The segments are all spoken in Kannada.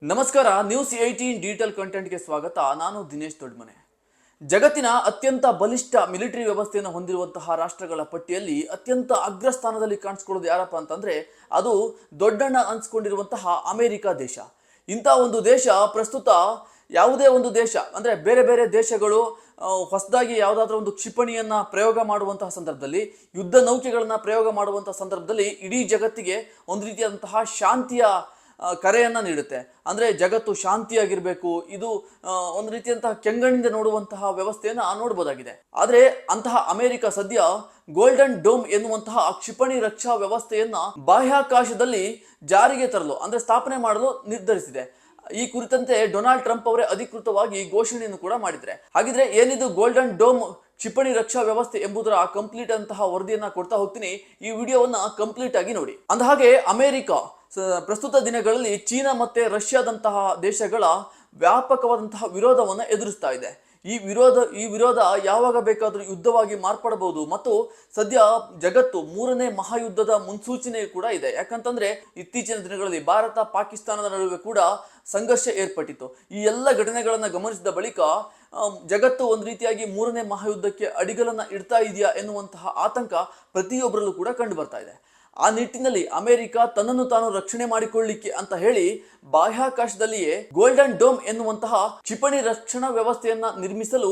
ನಮಸ್ಕಾರ. ನ್ಯೂಸ್ 18 ಡಿಜಿಟಲ್ ಕಂಟೆಂಟ್ಗೆ ಸ್ವಾಗತ. ನಾನು ದಿನೇಶ್ ದೊಡ್ಮನೆ. ಜಗತ್ತಿನ ಅತ್ಯಂತ ಬಲಿಷ್ಠ ಮಿಲಿಟರಿ ವ್ಯವಸ್ಥೆಯನ್ನು ಹೊಂದಿರುವಂತಹ ರಾಷ್ಟ್ರಗಳ ಪಟ್ಟಿಯಲ್ಲಿ ಅತ್ಯಂತ ಅಗ್ರಸ್ಥಾನದಲ್ಲಿ ಕಾಣಿಸ್ಕೊಳ್ಳೋದು ಯಾರಪ್ಪ ಅಂತಂದ್ರೆ ಅದು ದೊಡ್ಡಣ್ಣ ಅನ್ಸ್ಕೊಂಡಿರುವಂತಹ ಅಮೆರಿಕ ದೇಶ. ಇಂಥ ಒಂದು ದೇಶ ಪ್ರಸ್ತುತ ಯಾವುದೇ ಒಂದು ದೇಶ ಅಂದ್ರೆ ಬೇರೆ ಬೇರೆ ದೇಶಗಳು ಹೊಸದಾಗಿ ಯಾವುದಾದ್ರೂ ಒಂದು ಕ್ಷಿಪಣಿಯನ್ನ ಪ್ರಯೋಗ ಮಾಡುವಂತಹ ಸಂದರ್ಭದಲ್ಲಿ, ಯುದ್ಧ ನೌಕೆಗಳನ್ನ ಪ್ರಯೋಗ ಮಾಡುವಂತಹ ಸಂದರ್ಭದಲ್ಲಿ ಇಡೀ ಜಗತ್ತಿಗೆ ಒಂದು ರೀತಿಯಾದಂತಹ ಶಾಂತಿಯ ಕರೆಯನ್ನ ನೀಡುತ್ತೆ. ಅಂದ್ರೆ ಜಗತ್ತು ಶಾಂತಿಯಾಗಿರ್ಬೇಕು, ಇದು ಒಂದು ರೀತಿಯಂತಹ ಕೆಂಗಣ್ಣಿಂದ ನೋಡುವಂತಹ ವ್ಯವಸ್ಥೆಯನ್ನ ನೋಡಬಹುದಾಗಿದೆ. ಆದ್ರೆ ಅಂತಹ ಅಮೆರಿಕ ಸದ್ಯ ಗೋಲ್ಡನ್ ಡೋಮ್ ಎನ್ನುವಂತಹ ಕ್ಷಿಪಣಿ ರಕ್ಷಾ ವ್ಯವಸ್ಥೆಯನ್ನ ಬಾಹ್ಯಾಕಾಶದಲ್ಲಿ ಜಾರಿಗೆ ತರಲು ಅಂದ್ರೆ ಸ್ಥಾಪನೆ ಮಾಡಲು ನಿರ್ಧರಿಸಿದೆ. ಈ ಕುರಿತಂತೆ ಡೊನಾಲ್ಡ್ ಟ್ರಂಪ್ ಅವರೇ ಅಧಿಕೃತವಾಗಿ ಘೋಷಣೆಯನ್ನು ಕೂಡ ಮಾಡಿದ್ರೆ. ಹಾಗಿದ್ರೆ ಏನಿದು ಗೋಲ್ಡನ್ ಡೋಮ್ ಕ್ಷಿಪಣಿ ರಕ್ಷಾ ವ್ಯವಸ್ಥೆ ಎಂಬುದರ ಕಂಪ್ಲೀಟ್ ಅಂತಹ ವರದಿಯನ್ನ ಕೊಡ್ತಾ ಹೋಗ್ತೀನಿ. ಈ ವಿಡಿಯೋವನ್ನ ಕಂಪ್ಲೀಟ್ ಆಗಿ ನೋಡಿ. ಅಂದ ಹಾಗೆ ಅಮೆರಿಕ ಪ್ರಸ್ತುತ ದಿನಗಳಲ್ಲಿ ಚೀನಾ ಮತ್ತೆ ರಷ್ಯಾದಂತಹ ದೇಶಗಳ ವ್ಯಾಪಕವಾದಂತಹ ವಿರೋಧವನ್ನು ಎದುರಿಸ್ತಾ ಇದೆ. ಈ ವಿರೋಧ ಯಾವಾಗ ಬೇಕಾದರೂ ಯುದ್ಧವಾಗಿ ಮಾರ್ಪಡಬಹುದು ಮತ್ತು ಸದ್ಯ ಜಗತ್ತು 3ನೇ ಮಹಾಯುದ್ಧದ ಮುನ್ಸೂಚನೆ ಕೂಡ ಇದೆ. ಯಾಕಂತಂದ್ರೆ ಇತ್ತೀಚಿನ ದಿನಗಳಲ್ಲಿ ಭಾರತ ಪಾಕಿಸ್ತಾನದ ನಡುವೆ ಕೂಡ ಸಂಘರ್ಷ ಏರ್ಪಟ್ಟಿತ್ತು. ಈ ಎಲ್ಲ ಘಟನೆಗಳನ್ನ ಗಮನಿಸಿದ ಬಳಿಕ ಜಗತ್ತು ಒಂದು ರೀತಿಯಾಗಿ 3ನೇ ಮಹಾಯುದ್ಧಕ್ಕೆ ಅಡಿಗಲನ್ನ ಇಡ್ತಾ ಇದೆಯಾ ಎನ್ನುವಂತಹ ಆತಂಕ ಪ್ರತಿಯೊಬ್ಬರಲ್ಲೂ ಕೂಡ ಕಂಡು ಬರ್ತಾ ಇದೆ. ಆ ನಿಟ್ಟಿನಲ್ಲಿ ಅಮೆರಿಕ ತನ್ನನ್ನು ತಾನು ರಕ್ಷಣೆ ಮಾಡಿಕೊಳ್ಳಲಿಕ್ಕೆ ಅಂತ ಹೇಳಿ ಬಾಹ್ಯಾಕಾಶದಲ್ಲಿಯೇ ಗೋಲ್ಡನ್ ಡೋಮ್ ಎನ್ನುವಂತಹ ಕ್ಷಿಪಣಿ ರಕ್ಷಣಾ ವ್ಯವಸ್ಥೆಯನ್ನ ನಿರ್ಮಿಸಲು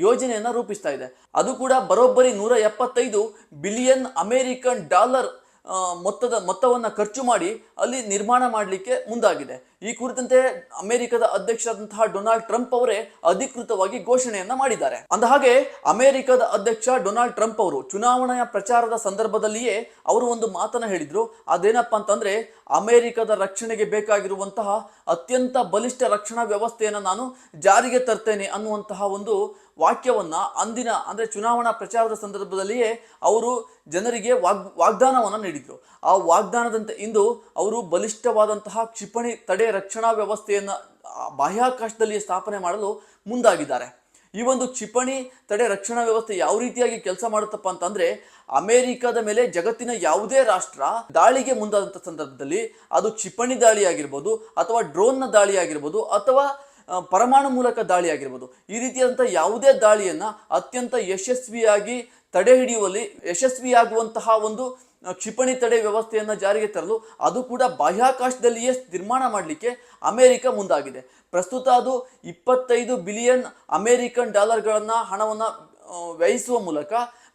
ಯೋಜನೆಯನ್ನ ರೂಪಿಸ್ತಾ ಇದೆ. ಅದು ಕೂಡ ಬರೋಬ್ಬರಿ 175 ಬಿಲಿಯನ್ ಅಮೆರಿಕನ್ ಡಾಲರ್ ಮೊತ್ತವನ್ನ ಖರ್ಚು ಮಾಡಿ ಅಲ್ಲಿ ನಿರ್ಮಾಣ ಮಾಡಲಿಕ್ಕೆ ಮುಂದಾಗಿದೆ. ಈ ಕುರಿತಂತೆ ಅಮೆರಿಕದ ಅಧ್ಯಕ್ಷರಾದಂತಹ ಡೊನಾಲ್ಡ್ ಟ್ರಂಪ್ ಅವರೇ ಅಧಿಕೃತವಾಗಿ ಘೋಷಣೆಯನ್ನ ಮಾಡಿದ್ದಾರೆ. ಅಂದ ಹಾಗೆ ಅಮೆರಿಕದ ಅಧ್ಯಕ್ಷ ಡೊನಾಲ್ಡ್ ಟ್ರಂಪ್ ಅವರು ಚುನಾವಣೆಯ ಪ್ರಚಾರದ ಸಂದರ್ಭದಲ್ಲಿಯೇ ಅವರು ಒಂದು ಮಾತನ್ನ ಹೇಳಿದ್ರು. ಅದೇನಪ್ಪ ಅಂತಂದ್ರೆ ಅಮೆರಿಕದ ರಕ್ಷಣೆಗೆ ಬೇಕಾಗಿರುವಂತಹ ಅತ್ಯಂತ ಬಲಿಷ್ಠ ರಕ್ಷಣಾ ವ್ಯವಸ್ಥೆಯನ್ನು ನಾನು ಜಾರಿಗೆ ತರ್ತೇನೆ ಅನ್ನುವಂತಹ ಒಂದು ವಾಕ್ಯವನ್ನ ಅಂದಿನ ಅಂದ್ರೆ ಚುನಾವಣಾ ಪ್ರಚಾರದ ಸಂದರ್ಭದಲ್ಲಿಯೇ ಅವರು ಜನರಿಗೆ ವಾಗ್ದಾನವನ್ನ ನೀಡಿದ್ರು. ಆ ವಾಗ್ದಾನದಂತೆ ಇಂದು ಅವರು ಬಲಿಷ್ಠವಾದಂತಹ ಕ್ಷಿಪಣಿ ತಡೆ ರಕ್ಷಣಾ ವ್ಯವಸ್ಥೆಯನ್ನ ಬಾಹ್ಯಾಕಾಶದಲ್ಲಿ ಸ್ಥಾಪನೆ ಮಾಡಲು ಮುಂದಾಗಿದ್ದಾರೆ. ಈ ಒಂದು ಕ್ಷಿಪಣಿ ತಡೆ ರಕ್ಷಣಾ ವ್ಯವಸ್ಥೆ ಯಾವ ರೀತಿಯಾಗಿ ಕೆಲಸ ಮಾಡುತ್ತಪ್ಪ ಅಂತಂದ್ರೆ ಅಮೆರಿಕದ ಮೇಲೆ ಜಗತ್ತಿನ ಯಾವುದೇ ರಾಷ್ಟ್ರ ದಾಳಿಗೆ ಮುಂದಾದಂಥ ಸಂದರ್ಭದಲ್ಲಿ ಅದು ಕ್ಷಿಪಣಿ ದಾಳಿ ಆಗಿರ್ಬೋದು ಅಥವಾ ಡ್ರೋನ್ನ ದಾಳಿ ಆಗಿರ್ಬೋದು ಅಥವಾ ಪರಮಾಣು ಮೂಲಕ ದಾಳಿ ಆಗಿರ್ಬೋದು, ಈ ರೀತಿಯಾದಂಥ ಯಾವುದೇ ದಾಳಿಯನ್ನ ಅತ್ಯಂತ ಯಶಸ್ವಿಯಾಗಿ ತಡೆ ಹಿಡಿಯುವಲ್ಲಿ ಯಶಸ್ವಿಯಾಗುವಂತಹ ಒಂದು ಕ್ಷಿಪಣಿ ತಡೆ ವ್ಯವಸ್ಥೆಯನ್ನ ಜಾರಿಗೆ ತರಲು ಅದು ಕೂಡ ಬಾಹ್ಯಾಕಾಶದಲ್ಲಿಯೇ ನಿರ್ಮಾಣ ಮಾಡಲಿಕ್ಕೆ ಅಮೆರಿಕ ಮುಂದಾಗಿದೆ. ಪ್ರಸ್ತುತ ಅದು 25 ಬಿಲಿಯನ್ ಅಮೆರಿಕನ್ ಡಾಲರ್ಗಳನ್ನ ಹಣವನ್ನ ವ್ಯಯಿಸುವ ಮೂಲಕ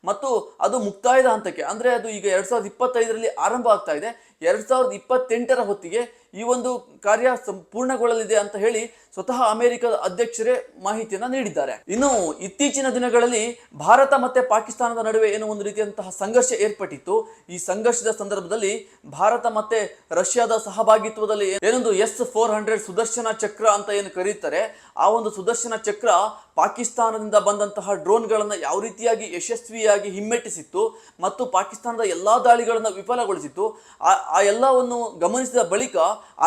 ಮತ್ತು ಅದು ಮುಕ್ತಾಯದ ಹಂತಕ್ಕೆ ಅಂದ್ರೆ ಅದು ಈಗ 2025ರಲ್ಲಿ ಆರಂಭ ಆಗ್ತಾ ಇದೆ. 2028ರ ಹೊತ್ತಿಗೆ ಈ ಒಂದು ಕಾರ್ಯ ಸಂಪೂರ್ಣಗೊಳ್ಳಲಿದೆ ಅಂತ ಹೇಳಿ ಸ್ವತಃ ಅಮೆರಿಕದ ಅಧ್ಯಕ್ಷರೇ ಮಾಹಿತಿಯನ್ನ ನೀಡಿದ್ದಾರೆ. ಇನ್ನು ಇತ್ತೀಚಿನ ದಿನಗಳಲ್ಲಿ ಭಾರತ ಮತ್ತೆ ಪಾಕಿಸ್ತಾನದ ನಡುವೆ ಏನೋ ಒಂದು ರೀತಿಯಂತಹ ಸಂಘರ್ಷ ಏರ್ಪಟ್ಟಿತ್ತು. ಈ ಸಂಘರ್ಷದ ಸಂದರ್ಭದಲ್ಲಿ ಭಾರತ ಮತ್ತೆ ರಷ್ಯಾದ ಸಹಭಾಗಿತ್ವದಲ್ಲಿ ಏನೊಂದು S-400 ಸುದರ್ಶನ ಚಕ್ರ ಅಂತ ಏನು ಕರೀತಾರೆ, ಆ ಒಂದು ಸುದರ್ಶನ ಚಕ್ರ ಪಾಕಿಸ್ತಾನದಿಂದ ಬಂದಂತಹ ಡ್ರೋನ್ಗಳನ್ನ ಯಾವ ರೀತಿಯಾಗಿ ಯಶಸ್ವಿಯಾಗಿ ಹಿಮ್ಮೆಟ್ಟಿಸಿತ್ತು ಮತ್ತು ಪಾಕಿಸ್ತಾನದ ಎಲ್ಲಾ ದಾಳಿಗಳನ್ನ ವಿಫಲಗೊಳಿಸಿತ್ತು. ಆ ಎಲ್ಲವನ್ನು ಗಮನಿಸಿದ ಬಳಿಕ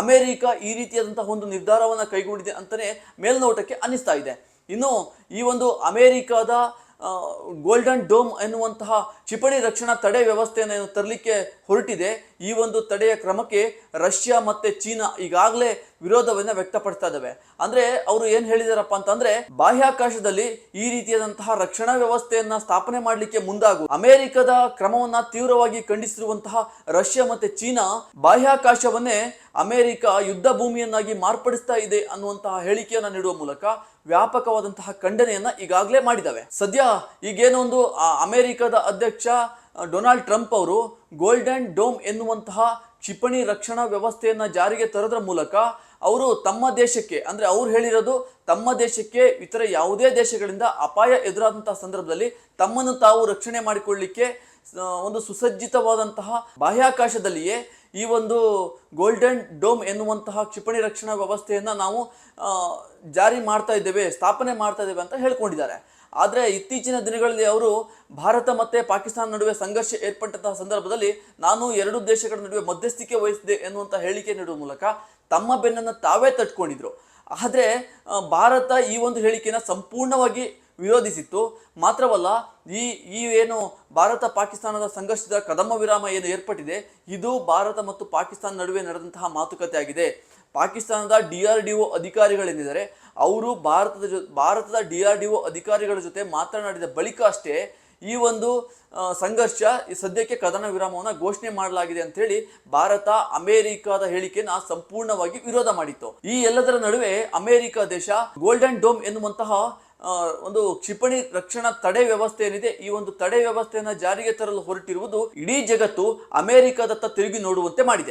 ಅಮೆರಿಕ ಈ ರೀತಿಯಾದಂತಹ ಒಂದು ನಿರ್ಧಾರವನ್ನು ಕೈಗೊಂಡಿದೆ ಅಂತಾನೆ ಮೇಲ್ನೋಟಕ್ಕೆ ಅನಿಸ್ತಾ ಇದೆ. ಇನ್ನು ಈ ಒಂದು ಅಮೆರಿಕದ ಗೋಲ್ಡನ್ ಡೋಮ್ ಎನ್ನುವಂತಹ ಕ್ಷಿಪಣಿ ರಕ್ಷಣಾ ತಡೆ ವ್ಯವಸ್ಥೆಯನ್ನು ತರಲಿಕ್ಕೆ ಹೊರಟಿದೆ. ಈ ಒಂದು ತಡೆಯ ಕ್ರಮಕ್ಕೆ ರಷ್ಯಾ ಮತ್ತೆ ಚೀನಾ ಈಗಾಗಲೇ ವಿರೋಧವನ್ನ ವ್ಯಕ್ತಪಡಿಸ್ತಾ ಇದ್ದಾವೆ. ಅಂದ್ರೆ ಅವರು ಏನ್ ಹೇಳಿದಾರಪ್ಪ ಅಂತಂದ್ರೆ ಬಾಹ್ಯಾಕಾಶದಲ್ಲಿ ಈ ರೀತಿಯಾದಂತಹ ರಕ್ಷಣಾ ವ್ಯವಸ್ಥೆಯನ್ನ ಸ್ಥಾಪನೆ ಮಾಡಲಿಕ್ಕೆ ಮುಂದಾಗು ಅಮೆರಿಕದ ಕ್ರಮವನ್ನ ತೀವ್ರವಾಗಿ ಖಂಡಿಸಿರುವಂತಹ ರಷ್ಯಾ ಮತ್ತೆ ಚೀನಾ ಬಾಹ್ಯಾಕಾಶವನ್ನೇ ಅಮೆರಿಕ ಯುದ್ಧ ಭೂಮಿಯನ್ನಾಗಿ ಮಾರ್ಪಡಿಸ್ತಾ ಇದೆ ಅನ್ನುವಂತಹ ಹೇಳಿಕೆಯನ್ನ ನೀಡುವ ಮೂಲಕ ವ್ಯಾಪಕವಾದಂತಹ ಖಂಡನೆಯನ್ನ ಈಗಾಗಲೇ ಮಾಡಿದ್ದಾವೆ. ಸದ್ಯ ಈಗೇನೋ ಒಂದು ಅಮೆರಿಕದ ಅಧ್ಯಕ್ಷ ಡೊನಾಲ್ಡ್ ಟ್ರಂಪ್ ಅವರು ಗೋಲ್ಡನ್ ಡೋಮ್ ಎನ್ನುವಂತಹ ಕ್ಷಿಪಣಿ ರಕ್ಷಣಾ ವ್ಯವಸ್ಥೆಯನ್ನ ಜಾರಿಗೆ ತರೋದ್ರ ಮೂಲಕ ಅವರು ತಮ್ಮ ದೇಶಕ್ಕೆ ಅಂದ್ರೆ ಅವ್ರು ಹೇಳಿರೋದು ತಮ್ಮ ದೇಶಕ್ಕೆ ಇತರ ಯಾವುದೇ ದೇಶಗಳಿಂದ ಅಪಾಯ ಎದುರಾದಂತಹ ಸಂದರ್ಭದಲ್ಲಿ ತಮ್ಮನ್ನು ತಾವು ರಕ್ಷಣೆ ಮಾಡಿಕೊಳ್ಳಲಿಕ್ಕೆ ಒಂದು ಸುಸಜ್ಜಿತವಾದಂತಹ ಬಾಹ್ಯಾಕಾಶದಲ್ಲಿಯೇ ಈ ಒಂದು ಗೋಲ್ಡನ್ ಡೋಮ್ ಎನ್ನುವಂತಹ ಕ್ಷಿಪಣಿ ರಕ್ಷಣಾ ವ್ಯವಸ್ಥೆಯನ್ನ ನಾವು ಜಾರಿ ಮಾಡ್ತಾ ಇದ್ದೇವೆ, ಸ್ಥಾಪನೆ ಮಾಡ್ತಾ ಇದ್ದೇವೆ ಅಂತ ಹೇಳ್ಕೊಂಡಿದ್ದಾರೆ. ಆದರೆ ಇತ್ತೀಚಿನ ದಿನಗಳಲ್ಲಿ ಅವರು ಭಾರತ ಮತ್ತೆ ಪಾಕಿಸ್ತಾನ ನಡುವೆ ಸಂಘರ್ಷ ಏರ್ಪಟ್ಟಂತಹ ಸಂದರ್ಭದಲ್ಲಿ ನಾನು ಎರಡು ದೇಶಗಳ ನಡುವೆ ಮಧ್ಯಸ್ಥಿಕೆ ವಹಿಸಿದೆ ಎನ್ನುವಂಥ ಹೇಳಿಕೆ ನೀಡುವ ಮೂಲಕ ತಮ್ಮ ಬೆನ್ನನ್ನು ತಾವೇ ತಟ್ಕೊಂಡಿದ್ರು. ಆದರೆ ಭಾರತ ಈ ಒಂದು ಹೇಳಿಕೆಯನ್ನು ಸಂಪೂರ್ಣವಾಗಿ ವಿರೋಧಿಸಿತ್ತು. ಮಾತ್ರವಲ್ಲ, ಈ ಏನು ಭಾರತ ಪಾಕಿಸ್ತಾನದ ಸಂಘರ್ಷದ ಕದಮ ವಿರಾಮ ಏನು ಏರ್ಪಟ್ಟಿದೆ, ಇದು ಭಾರತ ಮತ್ತು ಪಾಕಿಸ್ತಾನ ನಡುವೆ ನಡೆದಂತಹ ಮಾತುಕತೆ ಆಗಿದೆ. ಪಾಕಿಸ್ತಾನದ DRDO ಅಧಿಕಾರಿಗಳೇನಿದ್ದಾರೆ ಅವರು ಭಾರತದ DRDO ಅಧಿಕಾರಿಗಳ ಜೊತೆ ಮಾತನಾಡಿದ ಬಳಿಕ ಅಷ್ಟೇ ಈ ಒಂದು ಸಂಘರ್ಷ ಸದ್ಯಕ್ಕೆ ಕದನ ವಿರಾಮವನ್ನು ಘೋಷಣೆ ಮಾಡಲಾಗಿದೆ ಅಂತ ಹೇಳಿ ಭಾರತ ಅಮೆರಿಕದ ಹೇಳಿಕೆನ ಸಂಪೂರ್ಣವಾಗಿ ವಿರೋಧ ಮಾಡಿತ್ತು. ಈ ಎಲ್ಲದರ ನಡುವೆ ಅಮೆರಿಕ ದೇಶ ಗೋಲ್ಡನ್ ಡೋಮ್ ಎನ್ನುವಂತಹ ಒಂದು ಕ್ಷಿಪಣಿ ರಕ್ಷಣಾ ತಡೆ ವ್ಯವಸ್ಥೆ ಏನಿದೆ, ಈ ಒಂದು ತಡೆ ವ್ಯವಸ್ಥೆಯನ್ನ ಜಾರಿಗೆ ತರಲು ಹೊರಟಿರುವುದು ಇಡೀ ಜಗತ್ತು ಅಮೆರಿಕದತ್ತ ತಿರುಗಿ ನೋಡುವಂತೆ ಮಾಡಿದೆ.